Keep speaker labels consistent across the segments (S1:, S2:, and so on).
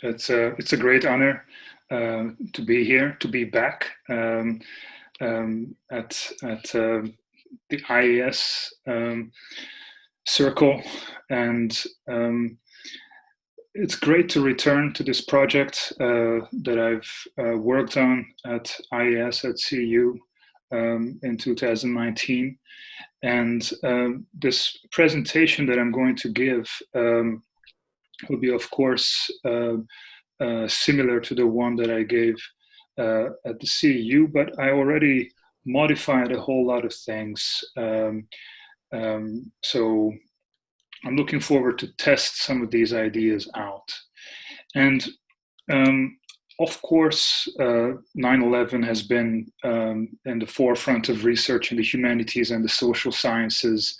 S1: It's a great honor to be here, to be back at the IAS circle, and it's great to return to this project that I've worked on at IAS at CU in 2019. And this presentation that I'm going to give will be, of course, similar to the one that I gave at the CU, but I already modified a whole lot of things. So I'm looking forward to test some of these ideas out. And of course, 9/11 has been in the forefront of research in the humanities and the social sciences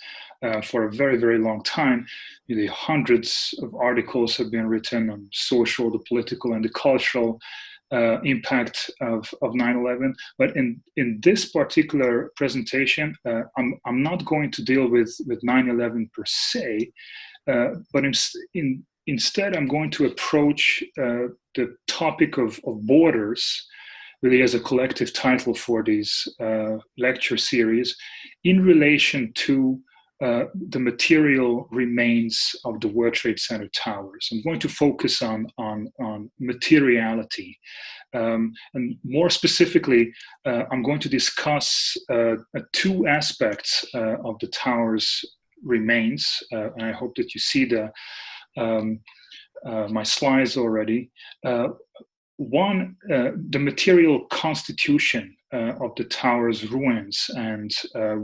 S1: for a very, very long time. Really, hundreds of articles have been written on social, the political, and the cultural impact of 9/11. But in this particular presentation, I'm not going to deal with 9/11 per se, but instead I'm going to approach the topic of borders, really as a collective title for these lecture series, in relation to the material remains of the World Trade Center towers. I'm going to focus on materiality. And more specifically, I'm going to discuss two aspects of the tower's remains. And I hope that you see my slides already. One, the material constitution of the tower's ruins and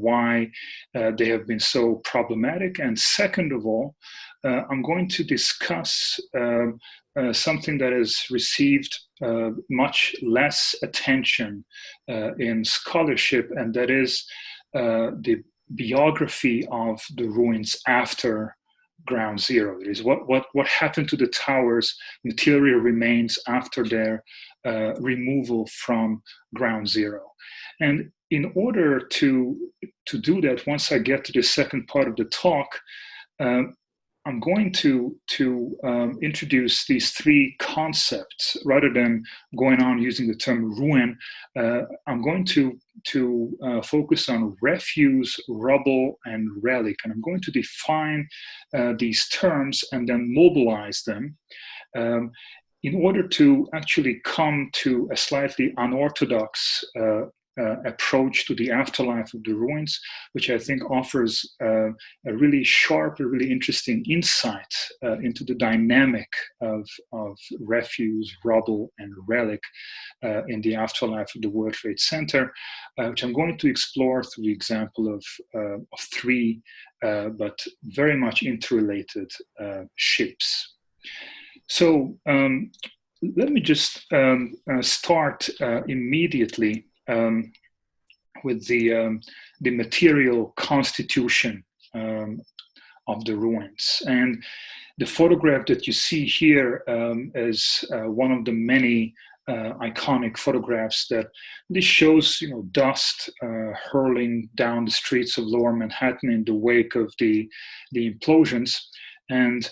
S1: why they have been so problematic. And second of all, I'm going to discuss something that has received much less attention in scholarship, and that is the biography of the ruins after Ground Zero. It is what happened to the tower's material remains after their removal from Ground Zero. And in order to do that, once I get to the second part of the talk, I'm going to introduce these three concepts rather than going on using the term ruin. I'm going to focus on refuse, rubble, and relic, and I'm going to define these terms and then mobilize them in order to actually come to a slightly unorthodox approach to the afterlife of the ruins, which I think offers a really sharp, a really interesting insight into the dynamic of refuse, rubble, and relic in the afterlife of the World Trade Center, which I'm going to explore through the example of three, but very much interrelated ships. So let me just start immediately with the material constitution of the ruins. And the photograph that you see here is one of the many iconic photographs that this shows, dust hurling down the streets of Lower Manhattan in the wake of the implosions. And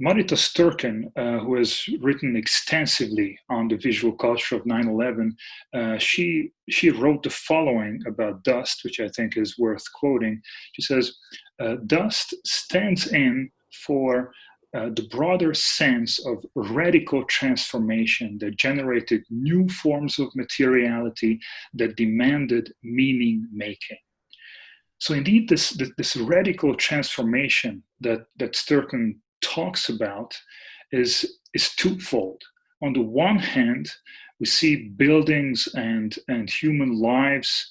S1: Marita Sturken, who has written extensively on the visual culture of 9/11, she wrote the following about dust, which I think is worth quoting. She says, dust stands in for the broader sense of radical transformation that generated new forms of materiality that demanded meaning making. So indeed, this radical transformation that Sturken talks about is twofold. On the one hand, we see buildings and human lives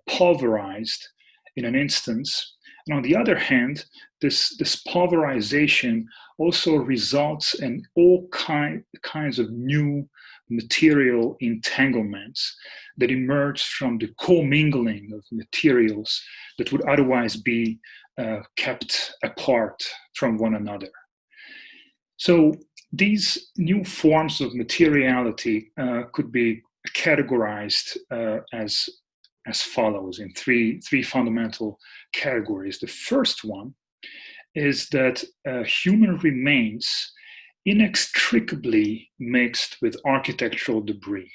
S1: pulverized in an instance. And on the other hand, this pulverization also results in all kinds of new material entanglements that emerge from the commingling of materials that would otherwise be kept apart from one another. So these new forms of materiality could be categorized as follows in three fundamental categories. The first one is that human remains inextricably mixed with architectural debris.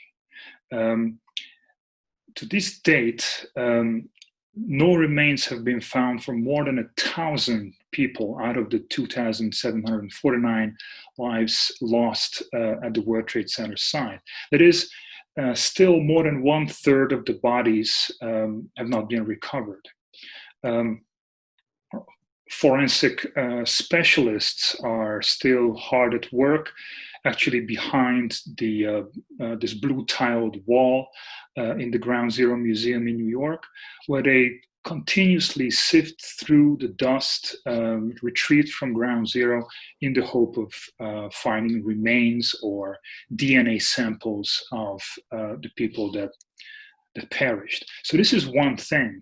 S1: To this date, no remains have been found for more than 1,000 people out of the 2,749 lives lost at the World Trade Center site. That is, still more than 1/3 of the bodies have not been recovered. Forensic specialists are still hard at work, actually behind this blue-tiled wall in the Ground Zero Museum in New York, where they continuously sift through the dust retrieved from Ground Zero in the hope of finding remains or DNA samples of the people that perished. So this is one thing,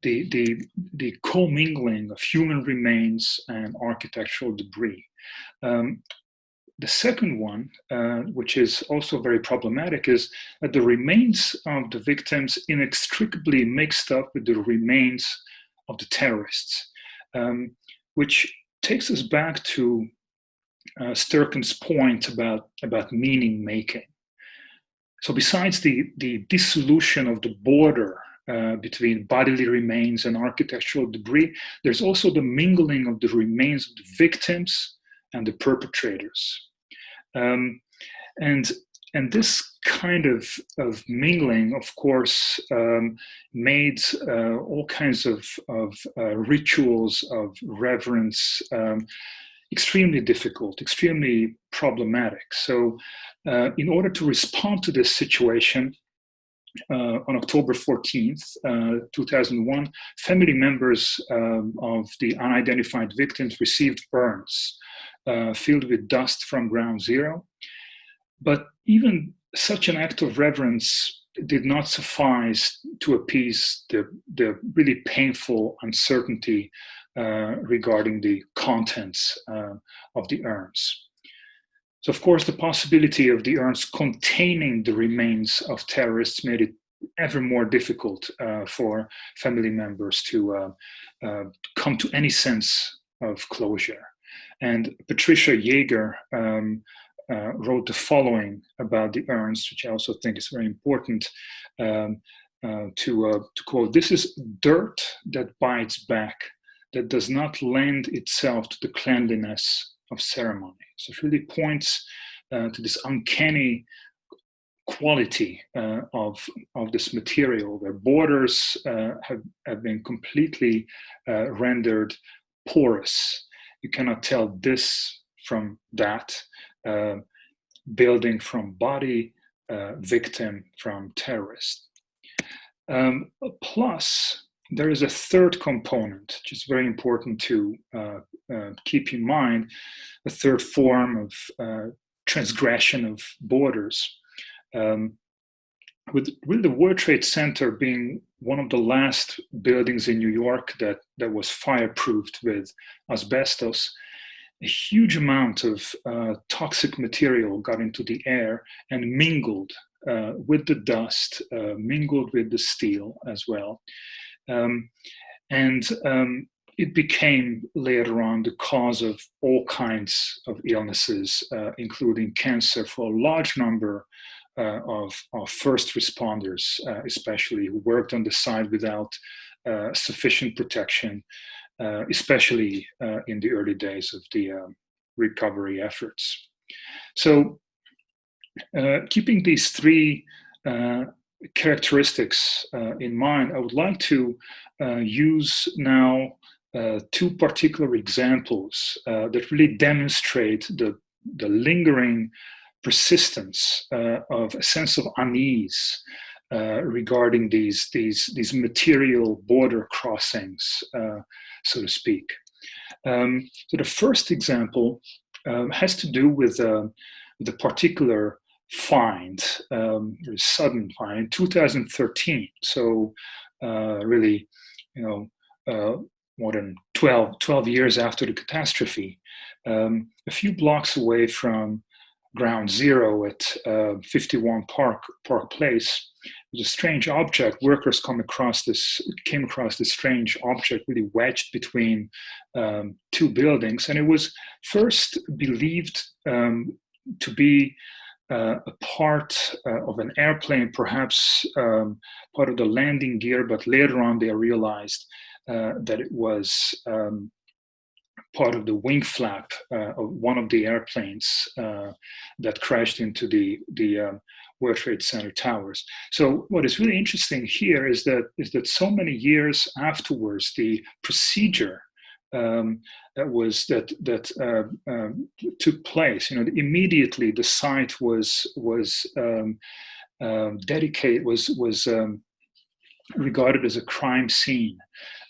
S1: the commingling of human remains and architectural debris. The second one, which is also very problematic, is that the remains of the victims inextricably mixed up with the remains of the terrorists, which takes us back to Sturken's point about meaning making. So besides the dissolution of the border between bodily remains and architectural debris, there's also the mingling of the remains of the victims and the perpetrators. And this kind of mingling, of course, made all kinds of rituals of reverence extremely difficult, extremely problematic. So in order to respond to this situation, on October 14th, 2001, family members of the unidentified victims received urns filled with dust from Ground Zero. But even such an act of reverence did not suffice to appease the really painful uncertainty regarding the contents of the urns. So, of course, the possibility of the urns containing the remains of terrorists made it ever more difficult for family members to come to any sense of closure. And Patricia Yeager wrote the following about the urns, which I also think is very important to quote. "This is dirt that bites back, that does not lend itself to the cleanliness of ceremony." So it really points to this uncanny quality of this material, where borders have been completely rendered porous. You cannot tell this from that, building from body, victim from terrorist. Plus, there is a third component, which is very important to keep in mind, a third form of transgression of borders. With the World Trade Center being one of the last buildings in New York that was fireproofed with asbestos, a huge amount of toxic material got into the air and mingled with the dust, mingled with the steel as well. It became later on the cause of all kinds of illnesses, including cancer for a large number of first responders, especially who worked on the site without sufficient protection, especially in the early days of the recovery efforts. So keeping these three characteristics in mind, I would like to use now two particular examples that really demonstrate the lingering persistence of a sense of unease regarding these material border crossings, so to speak. So the first example has to do with the particular find, sudden find in 2013. So really, more than 12 years after the catastrophe, a few blocks away from Ground Zero at 51 Park Place, was a strange object. Workers came across this strange object really wedged between two buildings, and it was first believed to be a part of an airplane, perhaps part of the landing gear, but later on they realized that it was part of the wing flap of one of the airplanes that crashed into the World Trade Center towers. So what is really interesting here is that so many years afterwards, the procedure that took place, immediately the site was regarded as a crime scene.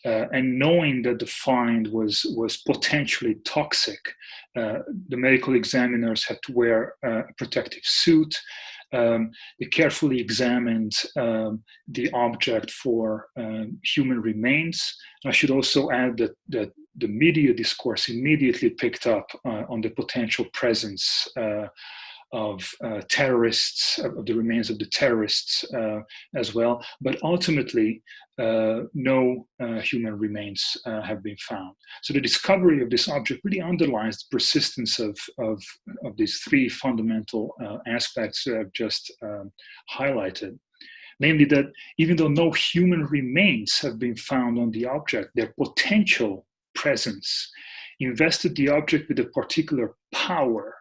S1: And knowing that the find was potentially toxic, the medical examiners had to wear a protective suit. They carefully examined the object for human remains. I should also add that the media discourse immediately picked up on the potential presence of terrorists, of the remains of the terrorists as well. But ultimately, no human remains have been found. So the discovery of this object really underlines the persistence of these three fundamental aspects that I've just highlighted. Namely that even though no human remains have been found on the object, their potential presence invested the object with a particular power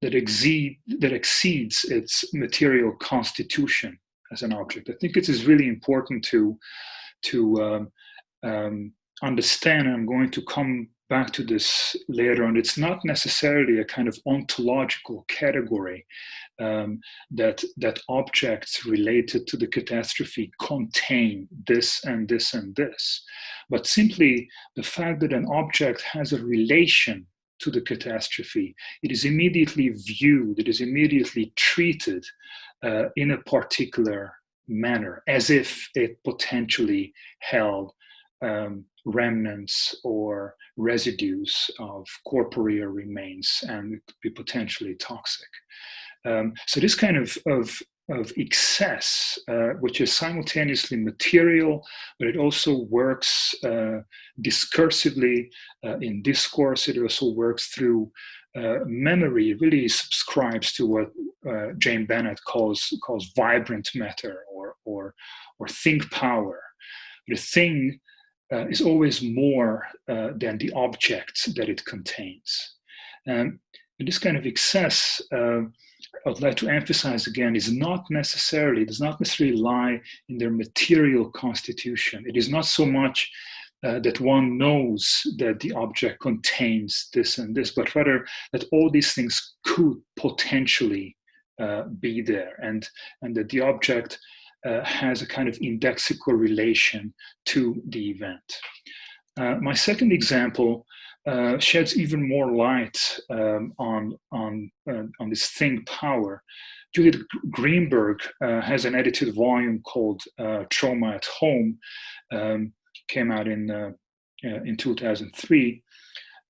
S1: that exceeds its material constitution as an object. I think it is really important to understand, and I'm going to come back to this later on. It's not necessarily a kind of ontological category that objects related to the catastrophe contain this and this and this, but simply the fact that an object has a relation to the catastrophe. It is immediately viewed, it is immediately treated in a particular manner, as if it potentially held remnants or residues of corporeal remains and it could be potentially toxic. So this kind of excess, which is simultaneously material, but it also works discursively in discourse. It also works through memory. It really subscribes to what Jane Bennett calls vibrant matter or think power. The thing is always more than the object that it contains. And this kind of excess, I'd like to emphasize again, does not necessarily lie in their material constitution. It is not so much that one knows that the object contains this and this, but rather that all these things could potentially be there, and that the object has a kind of indexical relation to the event. My second example sheds even more light on this thing power. Judith Greenberg has an edited volume called Trauma at Home, came out in 2003,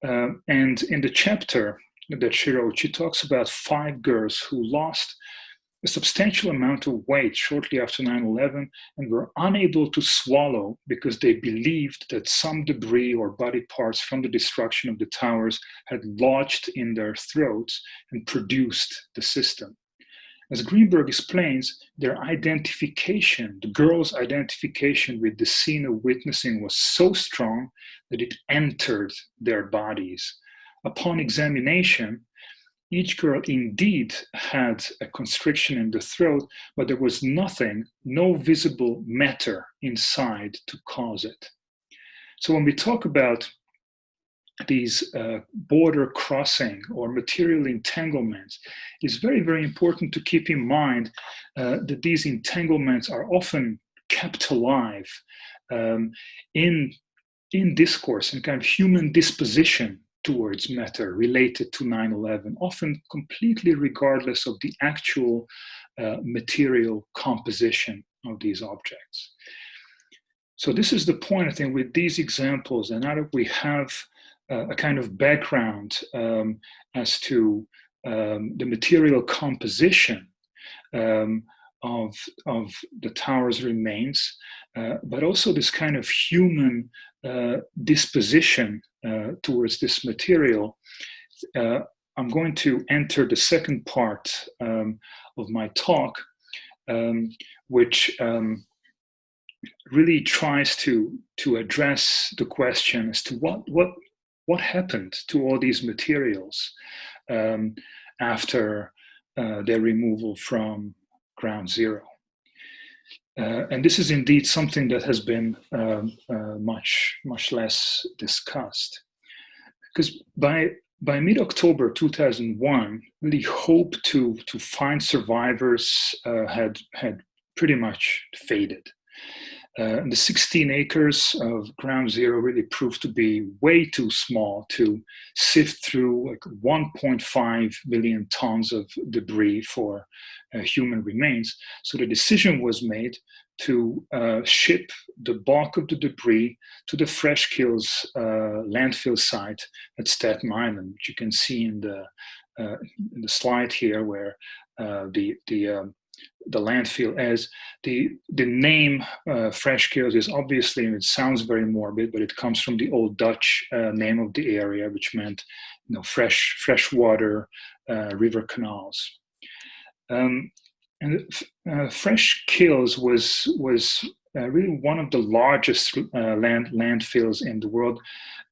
S1: and in the chapter that she wrote, she talks about 5 girls who lost a substantial amount of weight shortly after 9/11 and were unable to swallow because they believed that some debris or body parts from the destruction of the towers had lodged in their throats and produced the system. As Greenberg explains, their identification, the girls' identification with the scene of witnessing was so strong that it entered their bodies. Upon examination, each girl indeed had a constriction in the throat, but there was no visible matter inside to cause it. So when we talk about these border crossing or material entanglements, it's very, very important to keep in mind that these entanglements are often kept alive in discourse and kind of human disposition towards matter related to 9/11, often completely regardless of the actual material composition of these objects. So this is the point, I think, with these examples, and now that we have a kind of background as to the material composition, of the tower's remains, but also this kind of human disposition towards this material. I'm going to enter the second part of my talk, which really tries to address the question as to what happened to all these materials after their removal from ground zero. And this is indeed something that has been much less discussed, because by mid-October 2001, really hope to find survivors had pretty much faded. The 16 acres of ground zero really proved to be way too small to sift through like 1.5 million tons of debris for human remains. So the decision was made to ship the bulk of the debris to the Fresh Kills landfill site at Staten Island, which you can see in the slide here, where the landfill is. The name Fresh Kills is obviously, and it sounds very morbid, but it comes from the old Dutch name of the area, which meant fresh water river canals. And Fresh Kills was really one of the largest landfills in the world,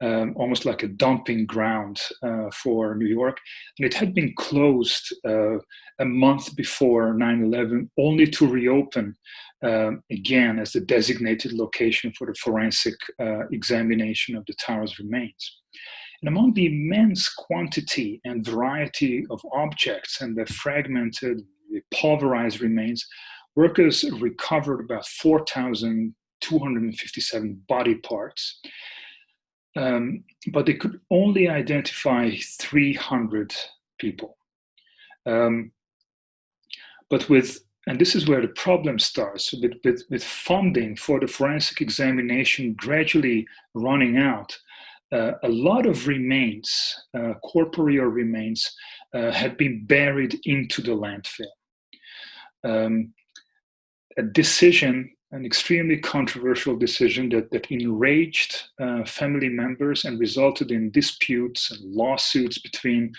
S1: almost like a dumping ground for New York. And it had been closed a month before 9/11, only to reopen again as the designated location for the forensic examination of the tower's remains. And among the immense quantity and variety of objects and the fragmented, pulverized remains, workers recovered about 4,257 body parts, but they could only identify 300 people. But and this is where the problem starts, with funding for the forensic examination gradually running out, a lot of remains, corporeal remains, had been buried into the landfill. A decision, an extremely controversial decision that enraged family members and resulted in disputes and lawsuits between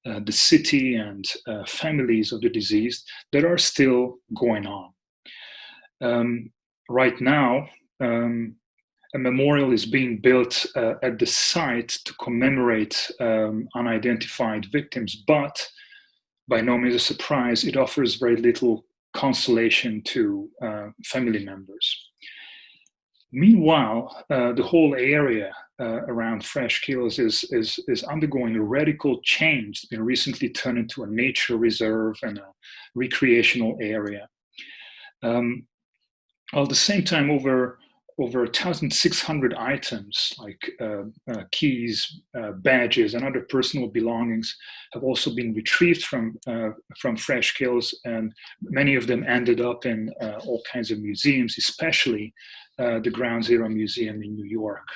S1: the city and families of the deceased that are still going on. Right now, a memorial is being built at the site to commemorate unidentified victims, but by no means a surprise, it offers very little consolation to family members. Meanwhile, the whole area around Fresh Kills is undergoing a radical change. It's been recently turned into a nature reserve and a recreational area. At the same time, over 1,600 items like keys, badges, and other personal belongings have also been retrieved from Fresh Kills, and many of them ended up in all kinds of museums, especially the Ground Zero Museum in New York,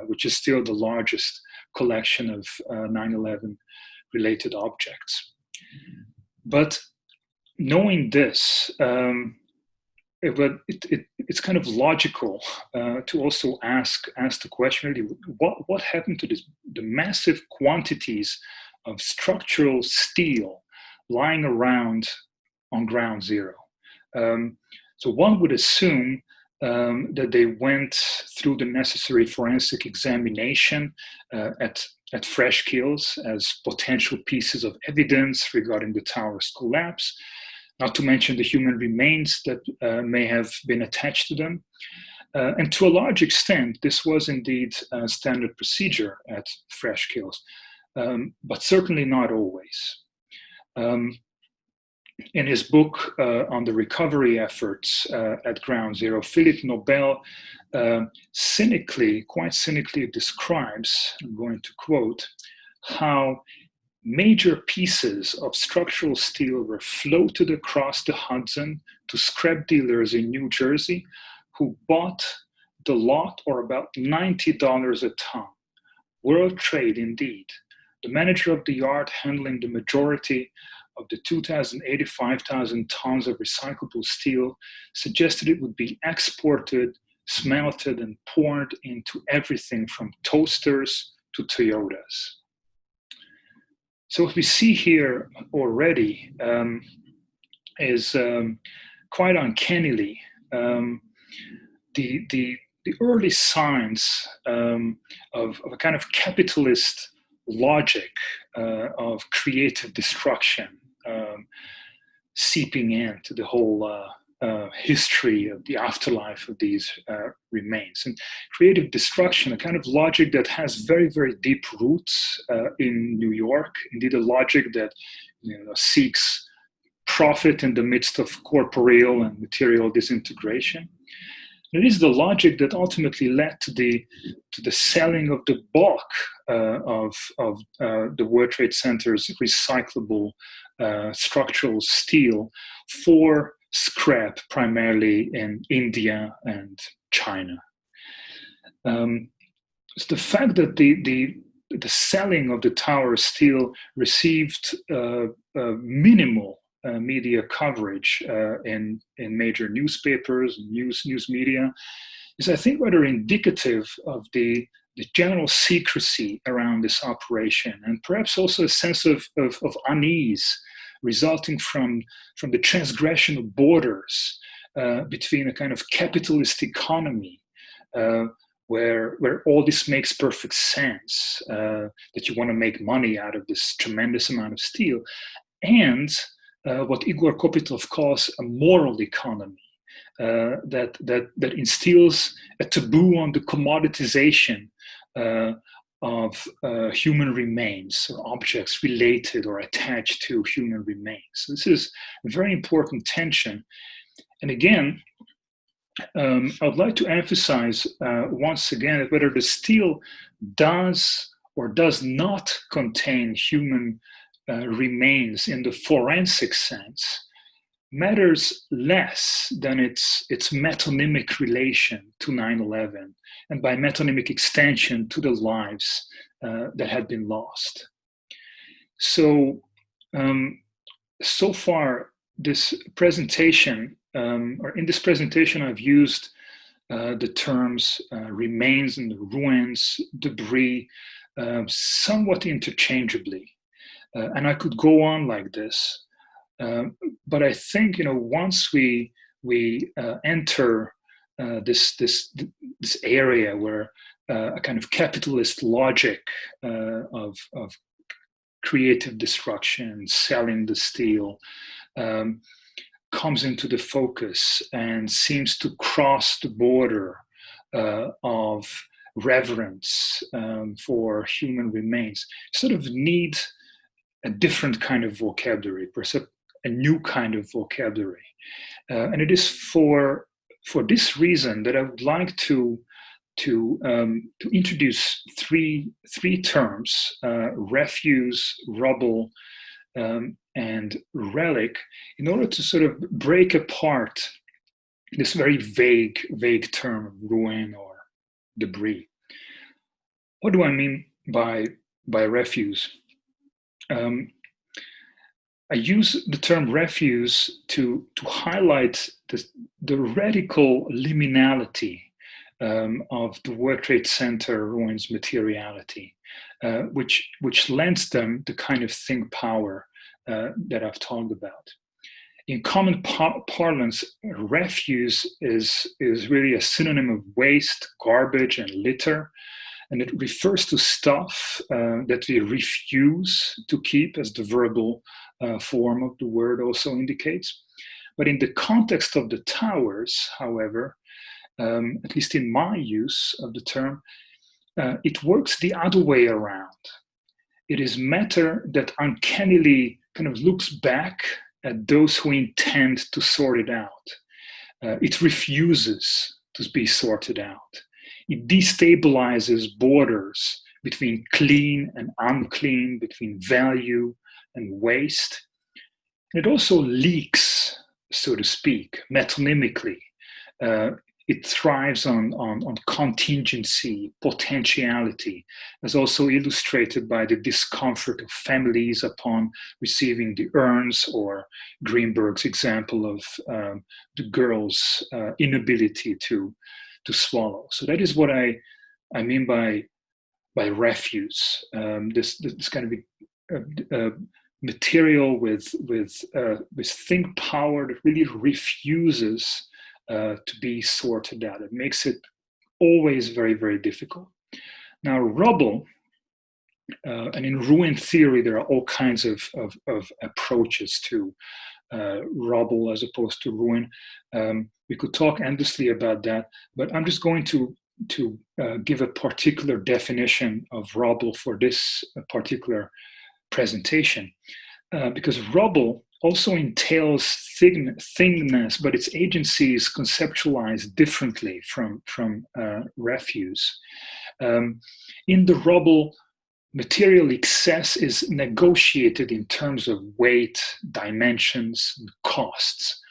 S1: which is still the largest collection of 9/11 related objects. But knowing this, it's kind of logical to also ask the question, really, what happened to the massive quantities of structural steel lying around on ground zero? So one would assume that they went through the necessary forensic examination at Fresh Kills as potential pieces of evidence regarding the tower's collapse, not to mention the human remains that may have been attached to them. And to a large extent, this was indeed a standard procedure at Fresh Kills, but certainly not always. In his book on the recovery efforts at Ground Zero, Philippe Nobel quite cynically describes, I'm going to quote, how major pieces of structural steel were floated across the Hudson to scrap dealers in New Jersey who bought the lot for about $90 a ton. World trade indeed. The manager of the yard handling the majority of the 2,085,000 tons of recyclable steel suggested it would be exported, smelted, and poured into everything from toasters to Toyotas. So what we see here already is quite uncannily the early signs of a kind of capitalist logic of creative destruction seeping into the whole history of the afterlife of these remains. And creative destruction, a kind of logic that has very, very deep roots in New York, indeed a logic that seeks profit in the midst of corporeal and material disintegration. It is the logic that ultimately led to the selling of the bulk of the World Trade Center's recyclable structural steel for scrap, primarily in India and China. So the fact that the selling of the tower steel received minimal media coverage in major newspapers, news media, is, I think, rather indicative of the general secrecy around this operation, and perhaps also a sense of unease resulting from the transgression of borders between a kind of capitalist economy where all this makes perfect sense, that you want to make money out of this tremendous amount of steel, and what Igor Kopitov calls a moral economy that instills a taboo on the commoditization of human remains or objects related or attached to human remains. So this is a very important tension. And again, I would like to emphasize once again that whether the steel does or does not contain human remains in the forensic sense matters less than its metonymic relation to 9/11, and by metonymic extension to the lives that had been lost. So, so far, this presentation, or in this presentation, I've used the terms remains and ruins, debris, somewhat interchangeably. And I could go on like this. But I think, once we enter this area where a kind of capitalist logic of creative destruction, selling the steel, comes into the focus and seems to cross the border of reverence for human remains, sort of need a different kind of vocabulary, perhaps a new kind of vocabulary. And it is for this reason that I would like to introduce three terms: refuse, rubble, and relic, in order to sort of break apart this very vague term of ruin or debris. What do I mean by refuse? I use the term refuse to highlight the radical liminality of the World Trade Center ruins materiality, which lends them the kind of think power that I've talked about. In common parlance, refuse is really a synonym of waste, garbage, and litter. And it refers to stuff that we refuse to keep, as the verbal form of the word also indicates. But in the context of the towers, however, at least in my use of the term, it works the other way around. It is matter that uncannily kind of looks back at those who intend to sort it out. It refuses to be sorted out. It destabilizes borders between clean and unclean, between value and waste. And it also leaks, so to speak, metonymically, it thrives on contingency, potentiality, as also illustrated by the discomfort of families upon receiving the urns, or Greenberg's example of the girl's inability to swallow. So that is what I mean by refuse. This kind of material with think power that really refuses to be sorted out. It makes it always very, very difficult. Now, rubble, and in ruin theory, there are all kinds of approaches to rubble as opposed to ruin. We could talk endlessly about that, but I'm just going to give a particular definition of rubble for this particular presentation, because rubble also entails thingness, but its agency is conceptualized differently from refuse. In the rubble, material excess is negotiated in terms of weight, dimensions, and costs.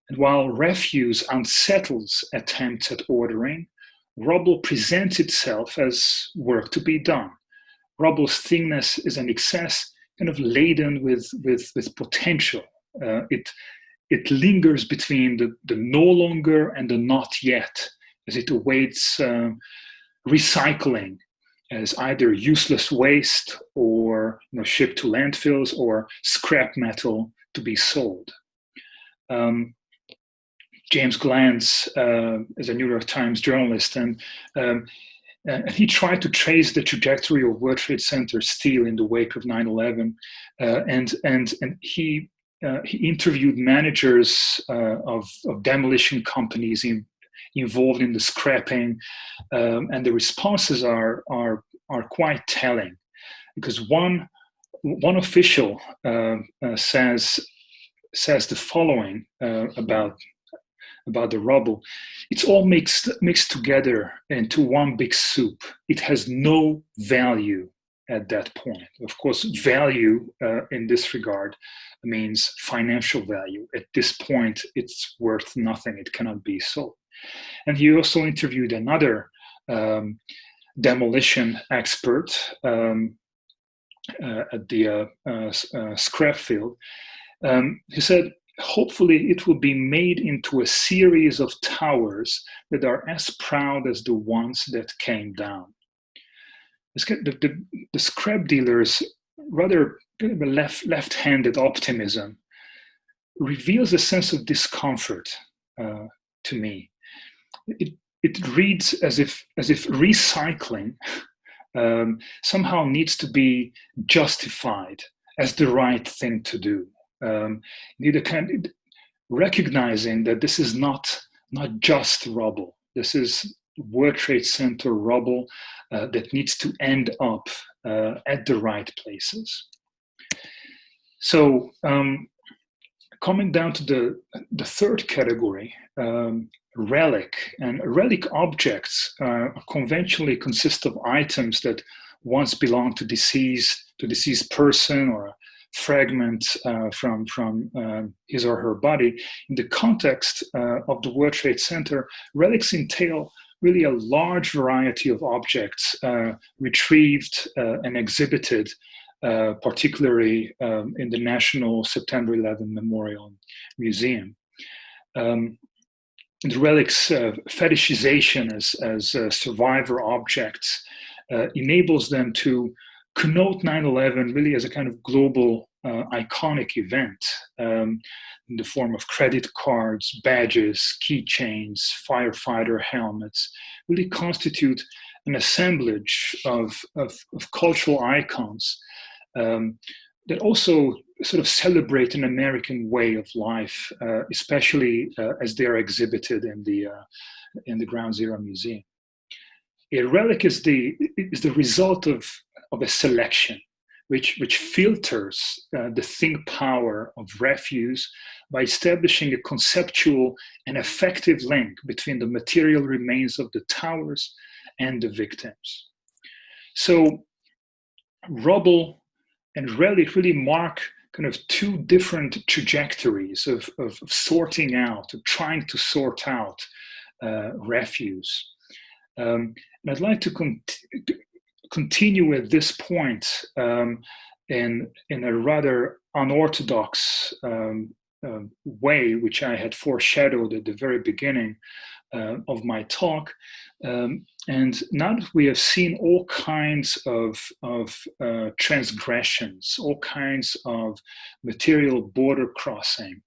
S1: And while refuse unsettles attempts at ordering, rubble presents itself as work to be done. Rubble's thingness is an excess kind of laden with potential. It lingers between the no longer and the not yet, as it awaits recycling as either useless waste, or shipped to landfills, or scrap metal to be sold. James Glantz is a New York Times journalist, and he tried to trace the trajectory of World Trade Center steel in the wake of 9/11, and he interviewed managers of demolition companies involved in the scrapping, and the responses are quite telling, because one official says the following about the rubble: it's all mixed together into one big soup. It has no value at that point. Of course, value in this regard means financial value. At this point, it's worth nothing. It cannot be sold. And he also interviewed another demolition expert at the scrap field. He said, hopefully it will be made into a series of towers that are as proud as the ones that came down. The scrap dealer's rather left-handed optimism reveals a sense of discomfort to me. It reads as if recycling somehow needs to be justified as the right thing to do. Recognizing that this is not just rubble. This is World Trade Center rubble that needs to end up at the right places. So coming down to the third category, relic. And relic objects conventionally consist of items that once belonged to deceased person, or a fragment from his or her body. In the context of the World Trade Center, relics entail really a large variety of objects retrieved and exhibited, particularly in the National September 11 Memorial Museum. The relics fetishization as survivor objects enables them to connote 9/11 really as a kind of global iconic event in the form of credit cards, badges, keychains, firefighter helmets, really constitute an assemblage of cultural icons that also sort of celebrate an American way of life, especially as they are exhibited in the Ground Zero Museum. A relic is the result of a selection, which filters the think power of refuse by establishing a conceptual and effective link between the material remains of the towers and the victims. So rubble and relic really mark kind of two different trajectories of sorting out, of trying to sort out refuse. And I'd like to continue at this point in a rather unorthodox way, which I had foreshadowed at the very beginning of my talk. And now that we have seen all kinds of transgressions, all kinds of material border crossing,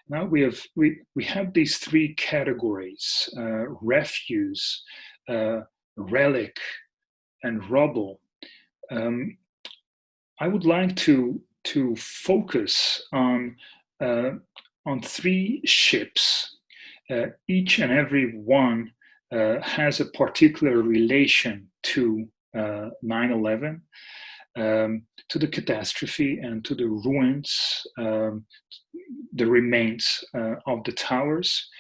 S1: now we have these three categories: refuse, relic, and rubble. I would like to focus on three ships. Each and every one has a particular relation to 9/11, to the catastrophe, and to the ruins, the remains of the towers.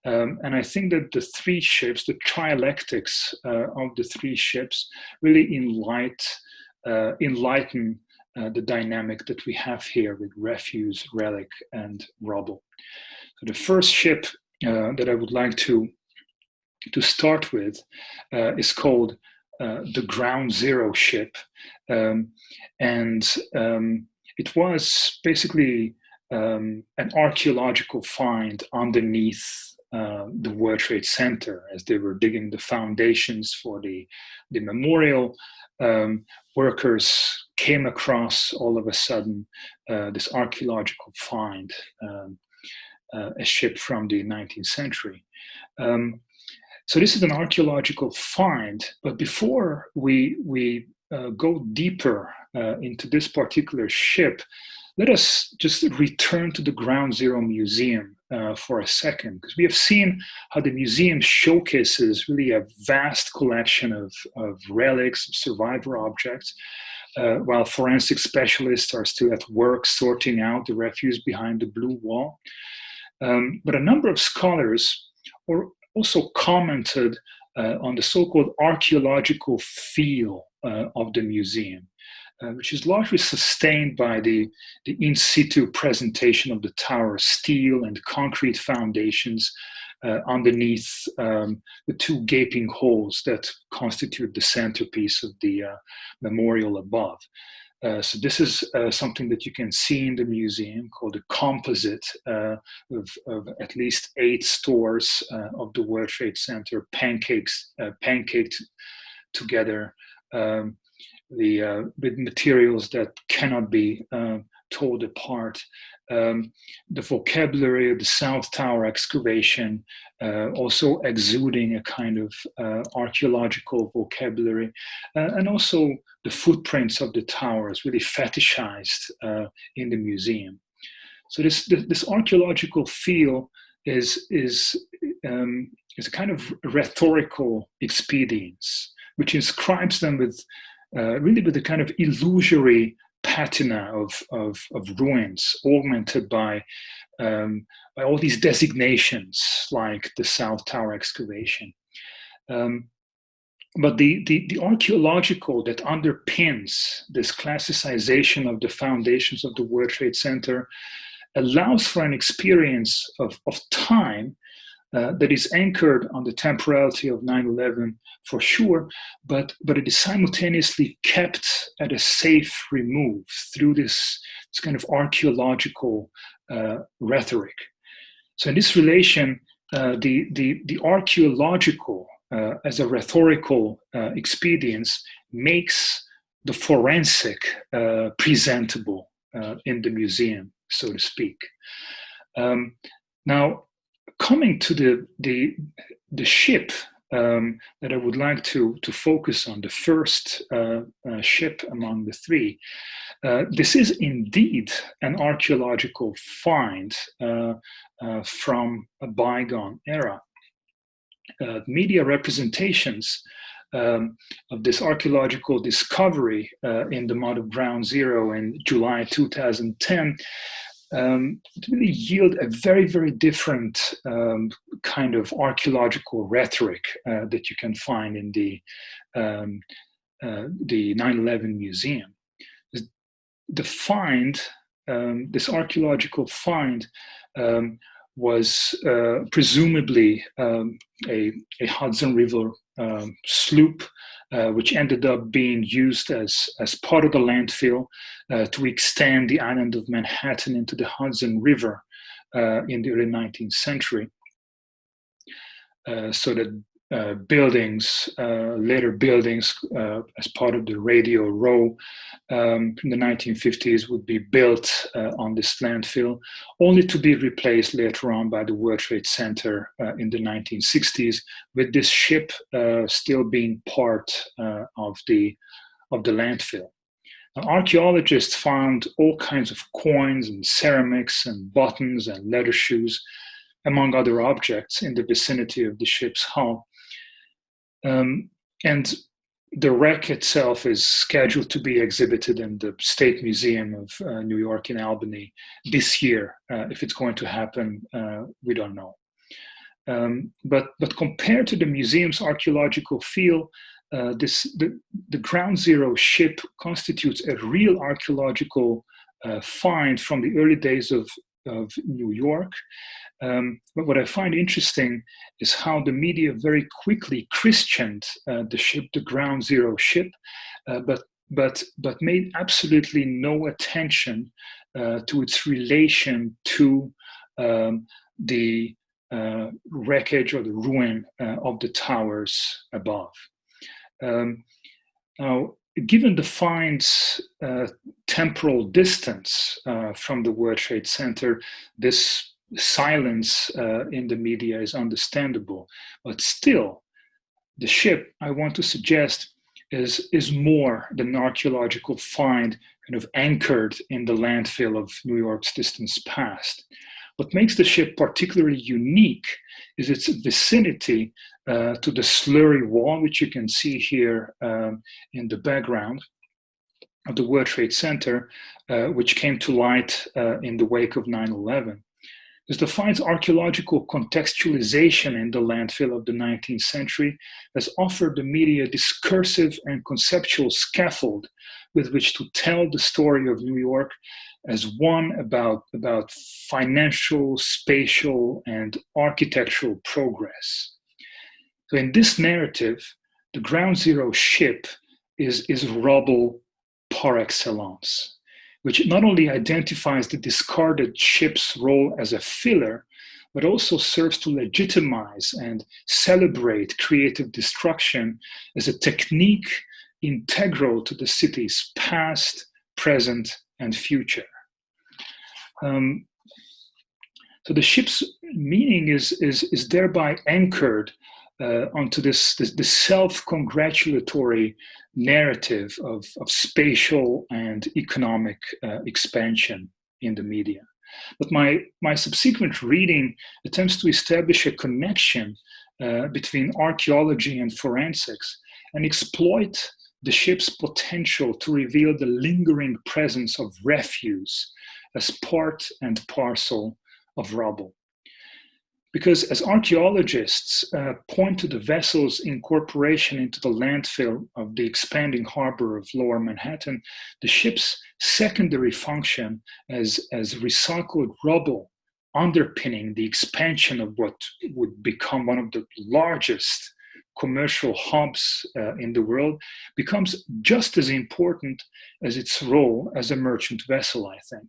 S1: And I think that the three ships, the trialectics of the three ships, really enlighten the dynamic that we have here with refuse, relic, and rubble. So the first ship that I would like to start with is called the Ground Zero ship, and it was basically an archaeological find underneath the World Trade Center as they were digging the foundations for the memorial. Workers came across all of a sudden this archaeological find, a ship from the 19th century. So this is an archaeological find, but before we go deeper into this particular ship, let us just return to the Ground Zero Museum for a second, because we have seen how the museum showcases really a vast collection of relics, of survivor objects, while forensic specialists are still at work sorting out the refuse behind the blue wall. But a number of scholars also commented on the so-called archaeological feel of the museum, which is largely sustained by the in situ presentation of the tower, steel and concrete foundations underneath the two gaping holes that constitute the centerpiece of the memorial above. So this is something that you can see in the museum, called a composite of at least 8 stores of the World Trade Center, pancaked together with materials that cannot be told apart. The vocabulary of the South Tower excavation also exuding a kind of archaeological vocabulary, and also the footprints of the towers really fetishized in the museum. So this archaeological feel is a kind of rhetorical expedience, which inscribes them with really with a kind of illusory patina of ruins, augmented by all these designations like the South Tower excavation. But the archaeological that underpins this classicization of the foundations of the World Trade Center allows for an experience of time that is anchored on the temporality of 9/11 for sure, but it is simultaneously kept at a safe remove through this kind of archaeological rhetoric. So in this relation, the archaeological as a rhetorical expedience makes the forensic presentable in the museum, so to speak. Now, coming to the ship that I would like to focus on, the first ship among the three, this is indeed an archaeological find from a bygone era. Media representations of this archaeological discovery in the mud of Ground Zero in July 2010 really yield a very, very different kind of archaeological rhetoric that you can find in the 9/11 museum. The find, this archaeological find, was presumably a Hudson River sloop, which ended up being used as part of the landfill to extend the island of Manhattan into the Hudson River in the early 19th century. So that later buildings as part of the Radio Row in the 1950s would be built on this landfill, only to be replaced later on by the World Trade Center in the 1960s, with this ship still being part of the landfill. Now, archaeologists found all kinds of coins and ceramics and buttons and leather shoes, among other objects, in the vicinity of the ship's hull. And the wreck itself is scheduled to be exhibited in the State Museum of New York in Albany this year. If it's going to happen, we don't know. But compared to the museum's archaeological field, the Ground Zero ship constitutes a real archaeological find from the early days of New York. But what I find interesting is how the media very quickly Christianed the ship, the Ground Zero ship, but made absolutely no attention to its relation to the wreckage or the ruin of the towers above. Now, given the find's temporal distance from the World Trade Center, this silence in the media is understandable. But still, the ship, I want to suggest, is more than an archaeological find kind of anchored in the landfill of New York's distant past. What makes the ship particularly unique is its vicinity to the slurry wall, which you can see here in the background of the World Trade Center, which came to light in the wake of 9/11. This defines archaeological contextualization in the landfill of the 19th century has offered the media a discursive and conceptual scaffold with which to tell the story of New York as one about financial, spatial, and architectural progress. So in this narrative, the Ground Zero ship is rubble par excellence, which not only identifies the discarded ship's role as a filler, but also serves to legitimize and celebrate creative destruction as a technique integral to the city's past, present, and future. So the ship's meaning is thereby anchored onto this self-congratulatory narrative of spatial and economic expansion in the media. But my subsequent reading attempts to establish a connection between archaeology and forensics and exploit the ship's potential to reveal the lingering presence of refuse as part and parcel of rubble. Because as archaeologists point to the vessel's incorporation into the landfill of the expanding harbor of Lower Manhattan, the ship's secondary function as recycled rubble underpinning the expansion of what would become one of the largest commercial hubs in the world becomes just as important as its role as a merchant vessel, I think.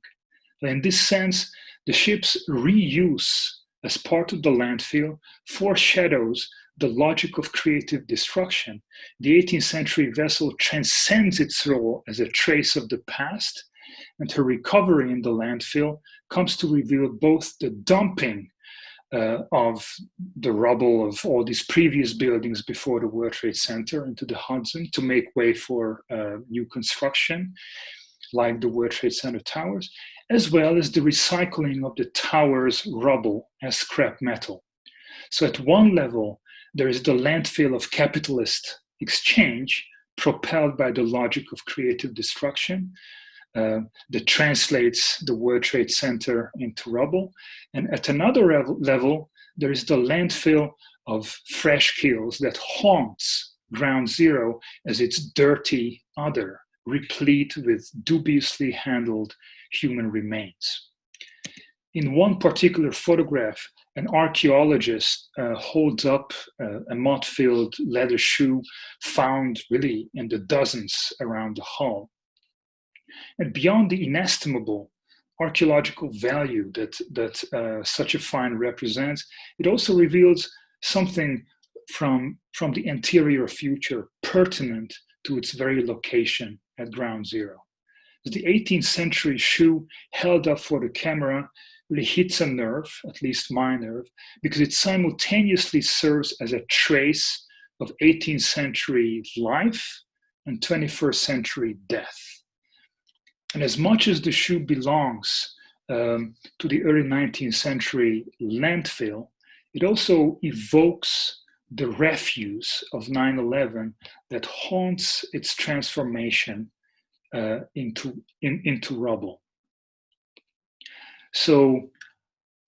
S1: In this sense, the ship's reuse as part of the landfill foreshadows the logic of creative destruction. The 18th century vessel transcends its role as a trace of the past, and her recovery in the landfill comes to reveal both the dumping of the rubble of all these previous buildings before the World Trade Center into the Hudson to make way for new construction, like the World Trade Center towers, as well as the recycling of the tower's rubble as scrap metal. So at one level, there is the landfill of capitalist exchange propelled by the logic of creative destruction that translates the World Trade Center into rubble. And at another level, there is the landfill of fresh kills that haunts Ground Zero as its dirty other, replete with dubiously handled human remains. In one particular photograph, an archaeologist holds up a mud-filled leather shoe found really in the dozens around the hull. And beyond the inestimable archaeological value that such a find represents, it also reveals something from the interior future pertinent to its very location at ground zero. The 18th century shoe held up for the camera really hits a nerve, at least my nerve, because it simultaneously serves as a trace of 18th century life and 21st century death. And as much as the shoe belongs to the early 19th century landfill, it also evokes the refuse of 9/11 that haunts its transformation into rubble. So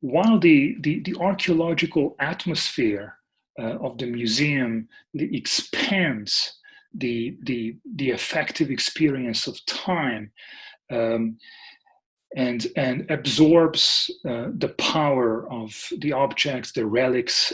S1: while the archaeological atmosphere of the museum expands the affective experience of time and absorbs the power of the objects, the relics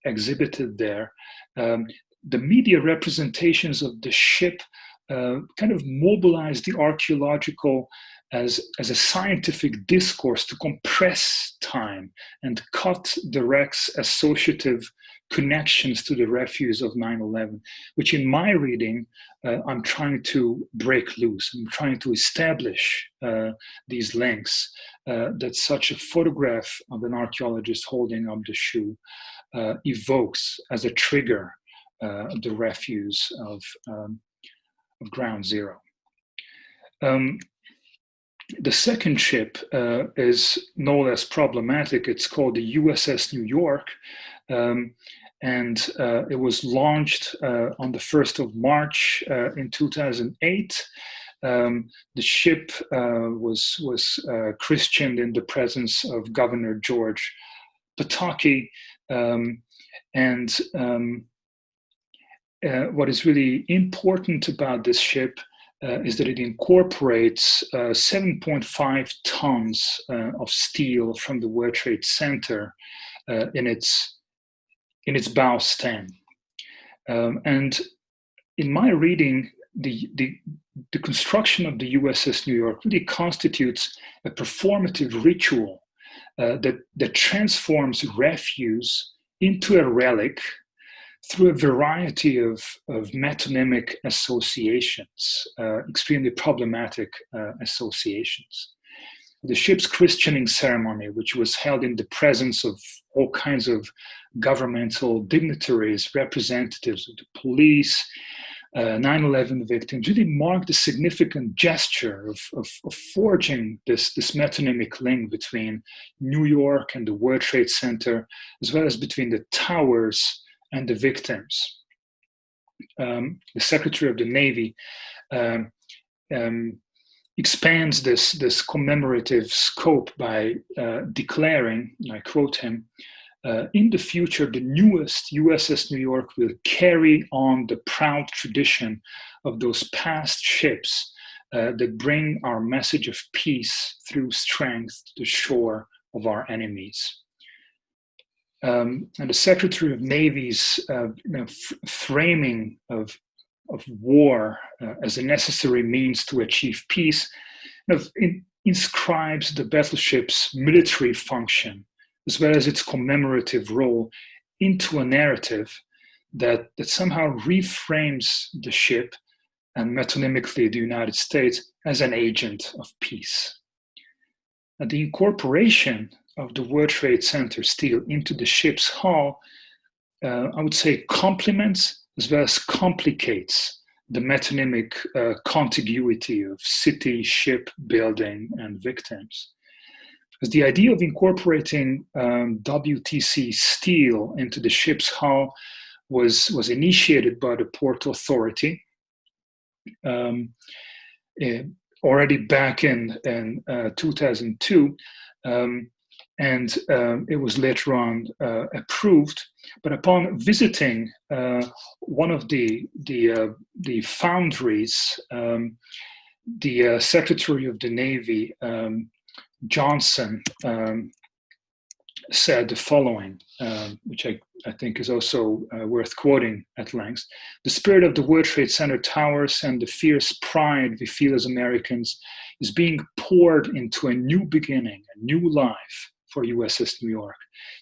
S1: exhibited there, the media representations of the ship kind of mobilize the archaeological as a scientific discourse to compress time and cut the wreck's associative connections to the refuse of 9/11, which in my reading, I'm trying to break loose. I'm trying to establish these links that such a photograph of an archaeologist holding up the shoe evokes as a trigger the refuse of ground zero. The second ship is no less problematic. It's called the USS New York, and it was launched on the 1st of March in 2008. The ship was christened in the presence of Governor George Pataki, and what is really important about this ship is that it incorporates 7.5 tons of steel from the World Trade Center in its bow stand. And in my reading, the construction of the USS New York really constitutes a performative ritual that transforms refuse into a relic through a variety of metonymic associations, extremely problematic associations. The ship's christening ceremony, which was held in the presence of all kinds of governmental dignitaries, representatives of the police, 9/11 victims, really marked a significant gesture of forging this metonymic link between New York and the World Trade Center, as well as between the towers and the victims. The Secretary of the Navy expands this commemorative scope by declaring, and I quote him, in the future, the newest USS New York will carry on the proud tradition of those past ships that bring our message of peace through strength to the shore of our enemies. And the Secretary of Navy's framing of war as a necessary means to achieve peace inscribes the battleship's military function, as well as its commemorative role, into a narrative that somehow reframes the ship, and metonymically the United States, as an agent of peace. And the incorporation of the World Trade Center steel into the ship's hull, I would say, complements as well as complicates the metonymic contiguity of city, ship, building, and victims. As the idea of incorporating WTC steel into the ship's hull was initiated by the Port Authority already back in 2002, and it was later on approved. But upon visiting one of the foundries, the Secretary of the Navy Johnson said the following, which I think is also worth quoting at length. The spirit of the World Trade Center towers and the fierce pride we feel as Americans is being poured into a new beginning, a new life for USS New York.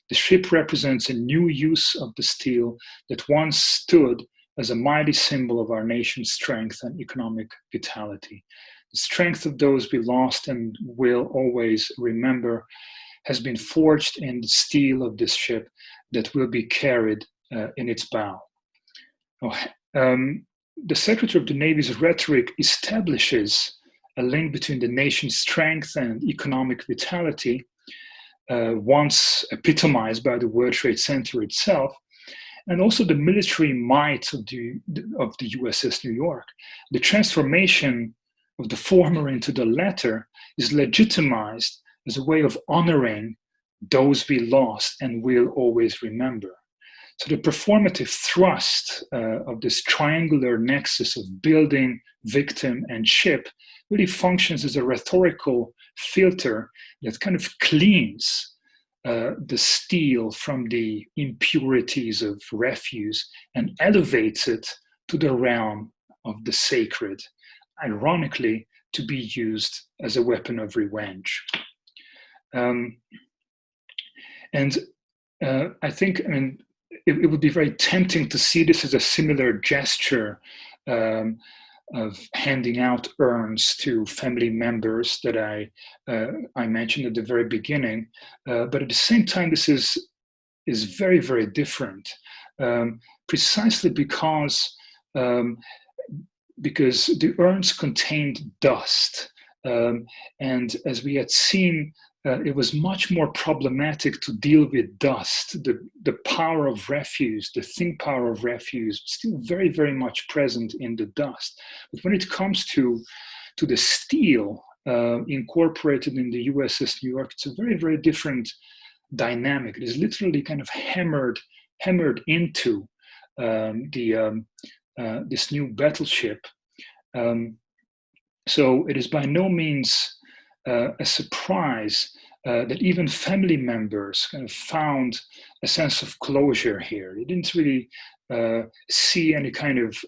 S1: The ship represents a new use of the steel that once stood as a mighty symbol of our nation's strength and economic vitality. The strength of those we lost and will always remember has been forged in the steel of this ship that will be carried in its bow. The Secretary of the Navy's rhetoric establishes a link between the nation's strength and economic vitality, once epitomized by the World Trade Center itself, and also the military might of the USS New York. The transformation of the former into the latter is legitimized as a way of honoring those we lost and will always remember. So the performative thrust of this triangular nexus of building, victim, and ship really functions as a rhetorical filter that kind of cleans the steel from the impurities of refuse and elevates it to the realm of the sacred, ironically, to be used as a weapon of revenge. I think, it would be very tempting to see this as a similar gesture of handing out urns to family members that I mentioned at the very beginning. But at the same time, this is very, very different, precisely because the urns contained dust. And as we had seen, it was much more problematic to deal with dust. The power of refuse, the thin power of refuse, still very, very much present in the dust. But when it comes to the steel incorporated in the USS New York, it's a very, very different dynamic. It is literally kind of hammered into this new battleship. So it is by no means a surprise that even family members kind of found a sense of closure here. They didn't really see any kind of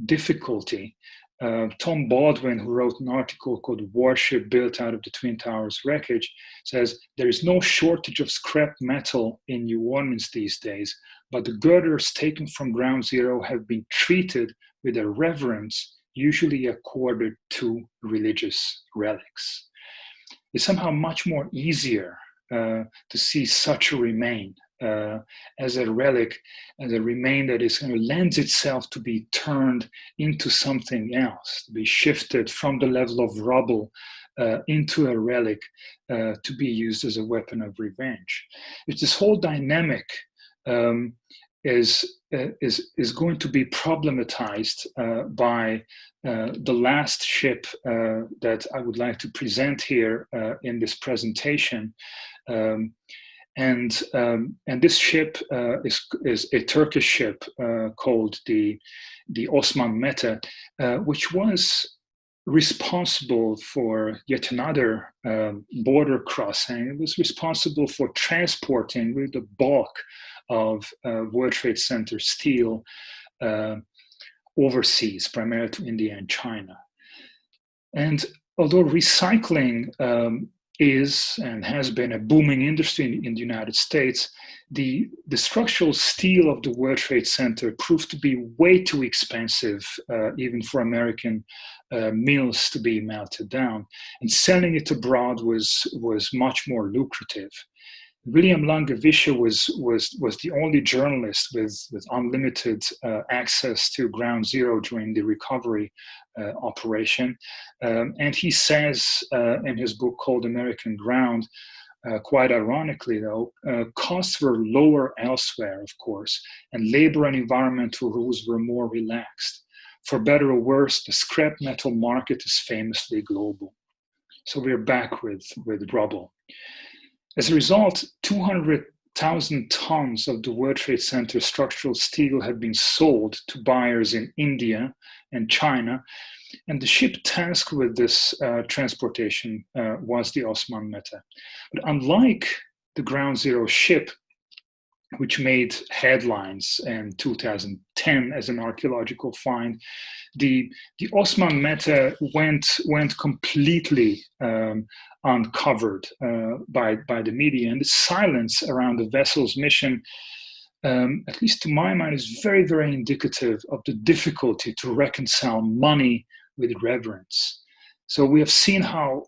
S1: difficulty. Tom Baldwin, who wrote an article called Warship Built Out of the Twin Towers Wreckage, says, there is no shortage of scrap metal in New Orleans these days, but the girders taken from ground zero have been treated with a reverence usually accorded to religious relics. It's somehow much more easier to see such a remain as a relic, as a remain that is kind of lends itself to be turned into something else, to be shifted from the level of rubble into a relic to be used as a weapon of revenge. It's this whole dynamic is going to be problematized by the last ship that I would like to present here in this presentation. And this ship is a Turkish ship called the Osman Mehta, which was responsible for yet another border crossing. It was responsible for transporting really the bulk of World Trade Center steel overseas, primarily to India and China. And although recycling is and has been a booming industry in the United States, the structural steel of the World Trade Center proved to be way too expensive, even for American mills to be melted down. And selling it abroad was much more lucrative. William Langevischer was the only journalist with unlimited access to ground zero during the recovery operation. And he says in his book called American Ground, quite ironically though, costs were lower elsewhere, of course, and labor and environmental rules were more relaxed. For better or worse, the scrap metal market is famously global. So we're back with rubble. As a result, 200,000 tons of the World Trade Center structural steel had been sold to buyers in India and China, And the ship tasked with this transportation was the Osman Mehta. But unlike the Ground Zero ship, which made headlines in 2010 as an archaeological find, the Osman Mehta went completely uncovered by the media, and the silence around the vessel's mission, at least to my mind, is very, very indicative of the difficulty to reconcile money with reverence. So we have seen how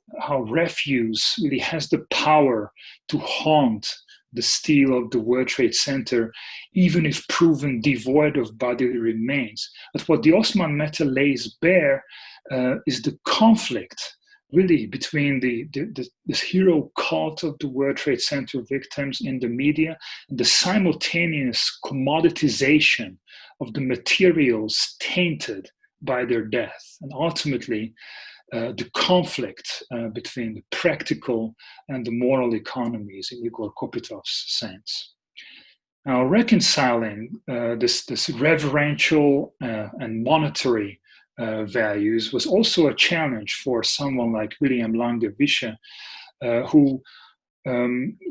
S1: refuse really has the power to haunt the steel of the World Trade Center, even if proven devoid of bodily remains. But what the Osman Mehta lays bare is the conflict, really, between this hero cult of the World Trade Center victims in the media and the simultaneous commoditization of the materials tainted by their death, and ultimately the conflict between the practical and the moral economies in Igor Kopitov's sense. Now, reconciling this reverential and monetary values was also a challenge for someone like William Lange-Wische, who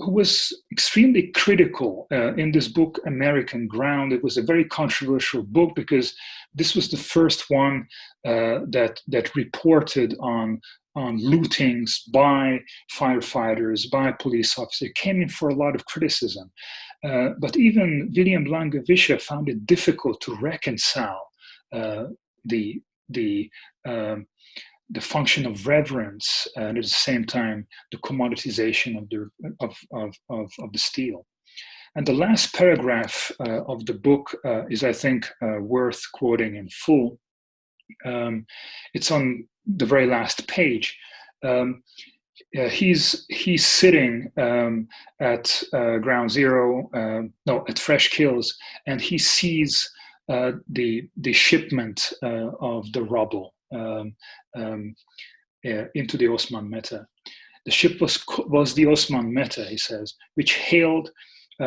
S1: was extremely critical in this book, American Ground. It was a very controversial book because this was the first one that reported on lootings by firefighters, by police officers. It came in for a lot of criticism. But even William Lange-Wische found it difficult to reconcile the function of reverence and at the same time the commoditization of the steel. And the last paragraph of the book is, I think, worth quoting in full. It's on the very last page. He's sitting at Ground Zero, at Fresh Kills, and he sees the shipment of the rubble into the Osman Mehta. The ship was the Osman Mehta, he says, which hailed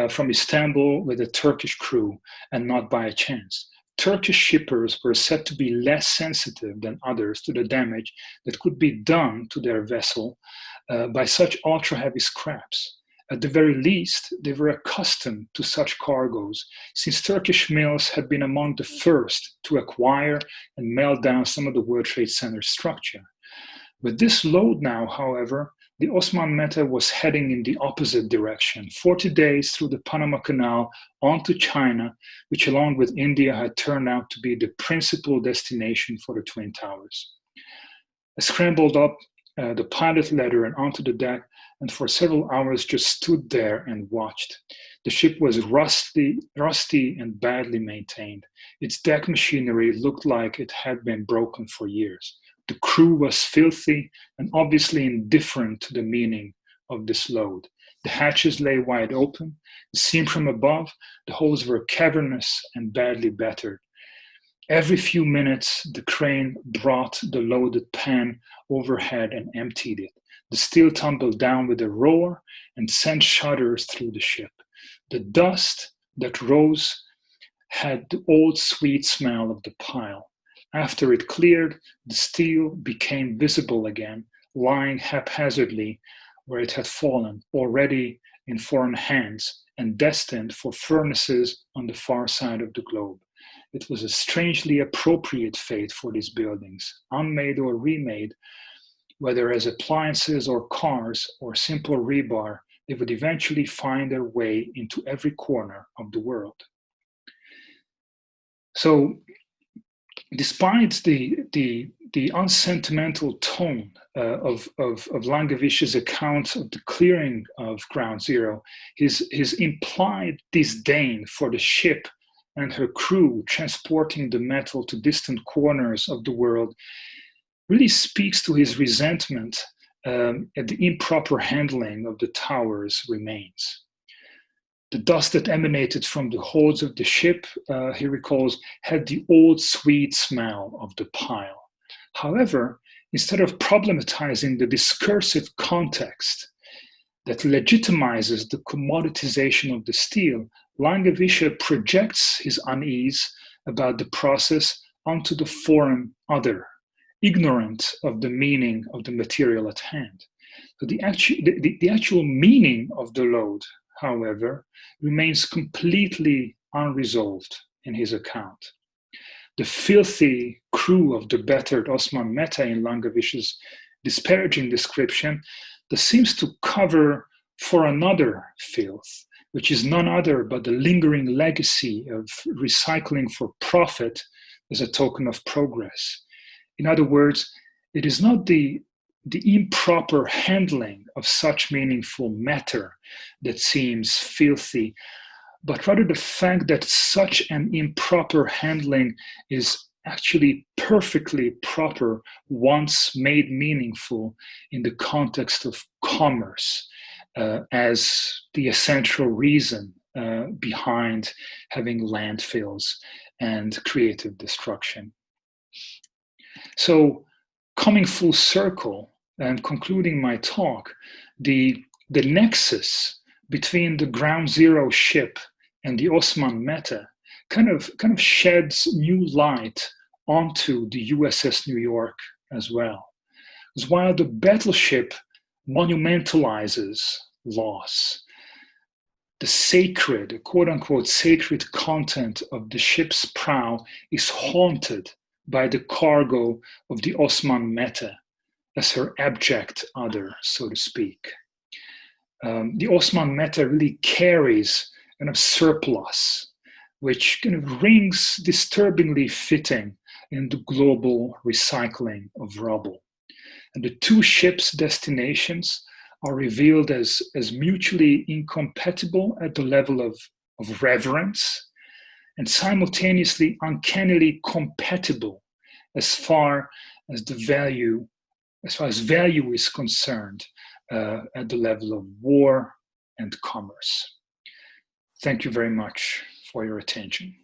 S1: from Istanbul with a Turkish crew, and not by a chance. Turkish shippers were said to be less sensitive than others to the damage that could be done to their vessel by such ultra-heavy scraps. At the very least, they were accustomed to such cargoes, since Turkish mills had been among the first to acquire and melt down some of the World Trade Center structure. With this load now, however, the Osman Mehta was heading in the opposite direction, 40 days through the Panama Canal onto China, which along with India had turned out to be the principal destination for the Twin Towers. I scrambled up the pilot ladder and onto the deck, and for several hours just stood there and watched. The ship was rusty and badly maintained. Its deck machinery looked like it had been broken for years. The crew was filthy and obviously indifferent to the meaning of this load. The hatches lay wide open. Seen from above, the holes were cavernous and badly battered. Every few minutes, the crane brought the loaded pan overhead and emptied it. The steel tumbled down with a roar and sent shudders through the ship. The dust that rose had the old sweet smell of the pile. After it cleared, the steel became visible again, lying haphazardly where it had fallen, already in foreign hands and destined for furnaces on the far side of the globe. It was a strangely appropriate fate for these buildings, unmade or remade, whether as appliances or cars or simple rebar. They would eventually find their way into every corner of the world. So, despite the unsentimental tone of Lange-Wische's account of the clearing of Ground Zero, his implied disdain for the ship and her crew transporting the metal to distant corners of the world really speaks to his resentment at the improper handling of the tower's remains. The dust that emanated from the holds of the ship, he recalls, had the old sweet smell of the pile. However, instead of problematizing the discursive context that legitimizes the commoditization of the steel, Lange-Wische projects his unease about the process onto the foreign other, ignorant of the meaning of the material at hand. So the actual meaning of the load, however, remains completely unresolved in his account. The filthy crew of the battered Osman Mehta in Langevish's disparaging description that seems to cover for another filth, which is none other but the lingering legacy of recycling for profit as a token of progress. In other words, it is not the improper handling of such meaningful matter that seems filthy, but rather the fact that such an improper handling is actually perfectly proper once made meaningful in the context of commerce as the essential reason behind having landfills and creative destruction. So, coming full circle and concluding my talk, the nexus between the ground zero ship and the Osman Mehta kind of sheds new light onto the USS New York as well. Because while the battleship monumentalizes loss, the sacred, quote unquote, sacred content of the ship's prow is haunted by the cargo of the Osman Mehta as her abject other, so to speak. The Osman Mehta really carries a surplus, which kind of rings disturbingly fitting in the global recycling of rubble. And the two ships' destinations are revealed as mutually incompatible at the level of reverence, and simultaneously uncannily compatible as far as value is concerned at the level of war and commerce. Thank you very much for your attention.